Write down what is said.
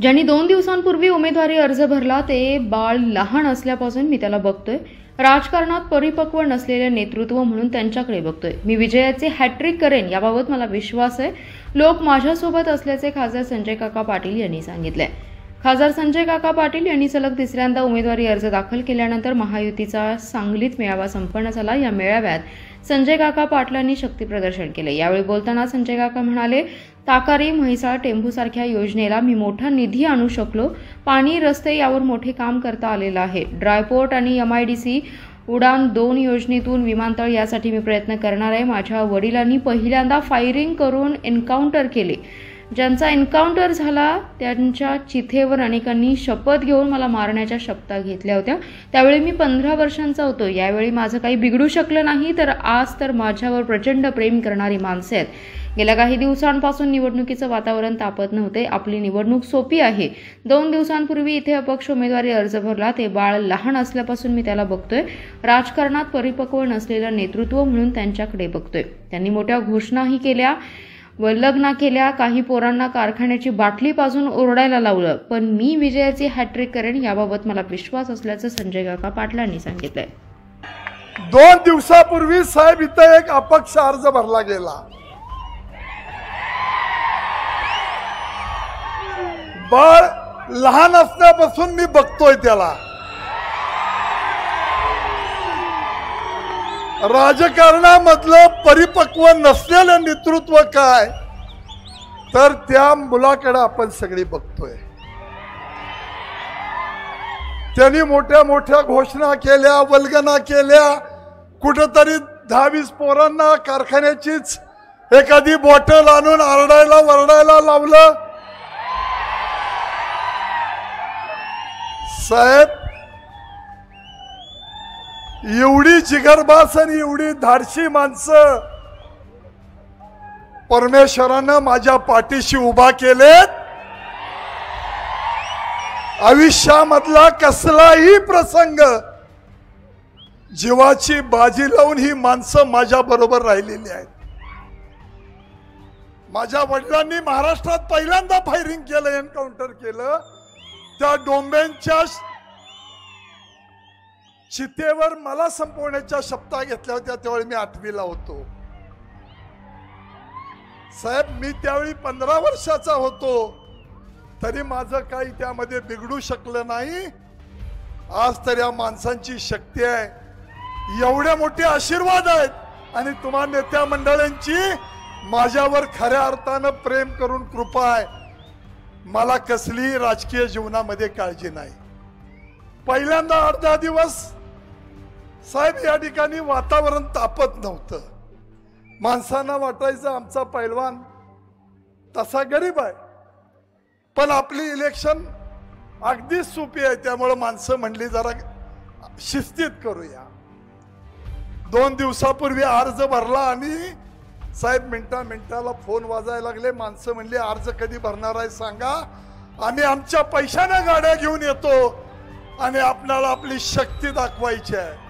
ज्यांनी 2 दिवसांपूर्वी उमेदवारी अर्ज भरला ते बाळ लहान असल्यापासून मी त्याला बघतोय. राजकारणात परिपक्व नसलेले नेतृत्व म्हणून त्यांच्याकडे बघतोय. मी विजयाचे हॅट्रिक करेन याबाबत मला विश्वास आहे. लोक माझ्यासोबत असल्याचे खासदार संजय काका पाटील यांनी सांगितले. खासदार संजय काका पाटील यांनी सलग तिसऱ्यांदा उमेदवारी अर्ज दाखल केल्यानंतर महायुतीचा सांगलीत मेळावा संपन्न झाला. या मेळाव्यात संजय काका पाटलांनी शक्ती प्रदर्शन केले. यावेळी बोलताना संजय काका म्हणाले, ताकारी म्हैसाळ टेंभूसारख्या योजनेला मी मोठा निधी आणू शकलो. पाणी रस्ते यावर मोठे काम करता आलेलं आहे. ड्रायपोर्ट आणि MIDC उडान 2 योजनेतून विमानतळ यासाठी मी प्रयत्न करणार आहे. माझ्या वडिलांनी पहिल्यांदा फायरिंग करून एन्काउंटर केले. ज्यांचा एन्काउंटर झाला त्यांच्या चिथेवर अनेकांनी शपथ घेऊन मला मारण्याच्या शपथा घेतल्या होत्या. त्यावेळी मी 15 वर्षांचा होतो. यावेळी माझं काही बिघडू शकलं नाही. तर आज तर माझ्यावर प्रचंड प्रेम करणारी माणसे आहेत. गेल्या काही दिवसांपासून निवडणुकीचं वातावरण तापत नव्हते. आपली निवडणूक सोपी आहे. 2 दिवसांपूर्वी इथे अपक्ष उमेदवारी अर्ज भरला. ते बाळ लहान असल्यापासून मी त्याला बघतोय. राजकारणात परिपक्व नसलेलं नेतृत्व म्हणून त्यांच्याकडे बघतोय. त्यांनी मोठ्या घोषणाही केल्या व लग्न केल्या. काही पोरांना कारखान्याची बाटली पाजून ओरडायला लावलं. पण मी विजयाची हॅट्रिक करेन याबाबत मला विश्वास असल्याचं संजय काका पाटलांनी सांगितलंय. 2 दिवसापूर्वी साहेब इथं एक अपक्ष अर्ज भरला गेला. बाळ लहान असल्यापासून मी बघतोय त्याला. राजकारणामधलं परिपक्व नसलेलं नेतृत्व काय, तर त्या मुलाकडे आपण सगळी बघतोय. त्यांनी मोठ्या मोठ्या घोषणा केल्या, वल्गना केल्या. कुठंतरी 10-20 पोरांना कारखान्याचीच एखादी बॉटल आणून आरडायला वरडायला लावलं. साहेब, एवढी जिगरबाज आणि एवढी धाडशी माणसं परमेश्वरानं माझ्या पाठीशी उभा केलेत. आयुष्यामधला कसलाही प्रसंग जीवाची बाजी लावून ही माणसं माझ्या बरोबर राहिलेली आहेत. माझ्या वडिलांनी महाराष्ट्रात पहिल्यांदा फायरिंग केलं, एन्काउंटर केलं. त्या डोंब्यांच्या चितेवर मला संपवण्याच्या शपथा घेतल्या होत्या. त्यावेळी मी 8वीला होतो. साहेब, मी त्यावेळी 15 वर्षाचा होतो. तरी माझं काही त्यामध्ये बिघडू शकलं नाही. आज तर या माणसांची शक्ती आहे. एवढे मोठे आशीर्वाद आहेत आणि तुम्हा नेत्या मंडळांची माझ्यावर खऱ्या अर्थानं प्रेम करून कृपा आहे. मला कसलीही राजकीय जीवनामध्ये काळजी नाही. पहिल्यांदा 8-10 दिवस साहेब या ठिकाणी वातावरण तापत नव्हतं. माणसांना वाटायचं आमचा पैलवान तसा गरीब आहे, पण आपली इलेक्शन अगदी सोपी आहे. त्यामुळे माणसं म्हणली जरा शिस्तीत करूया. 2 दिवसापूर्वी अर्ज भरला आणि साहेब मिनिटाला फोन वाजायला लागले. माणसं म्हणली अर्ज कधी भरणार आहे सांगा, आम्ही आमच्या पैशाने गाड्या घेऊन येतो आणि आपल्याला आपली शक्ती दाखवायची आहे.